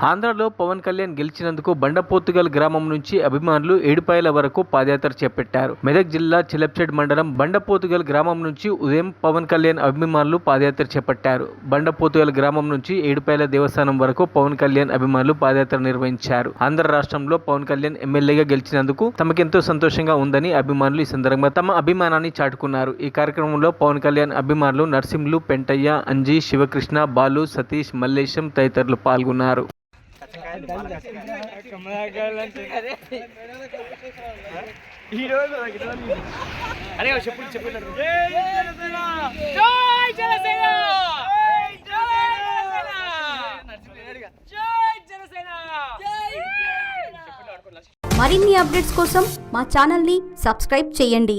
ఆంధ్రలో పవన్ కళ్యాణ్ గెలిచినందుకు బండపోతుగల్ గ్రామం నుంచి అభిమానులు ఏడుపాయల వరకు పాదయాత్ర చేపట్టారు. మెదక్ జిల్లా చిలప్చేడ్ మండలం బండపోతుగల్ గ్రామం నుంచి ఉదయం పవన్ కళ్యాణ్ అభిమానులు పాదయాత్ర చేపట్టారు. బండపోతుగల్ గ్రామం నుంచి ఏడుపాయల దేవస్థానం వరకు పవన్ కళ్యాణ్ అభిమానులు పాదయాత్ర నిర్వహించారు. ఆంధ్ర రాష్ట్రంలో పవన్ కళ్యాణ్ ఎమ్మెల్యేగా గెలిచినందుకు తమకెంతో సంతోషంగా ఉందని అభిమానులు ఈ సందర్భంగా తమ అభిమానాన్ని చాటుకున్నారు. ఈ కార్యక్రమంలో పవన్ కళ్యాణ్ అభిమానులు నర్సింహులు, పెంటయ్య, అంజీ, శివకృష్ణ, బాలు, సతీష్, మల్లేశం తదితరులు పాల్గొన్నారు. మరిన్ని అప్డేట్స్ కోసం మా ఛానల్ని సబ్స్క్రైబ్ చేయండి.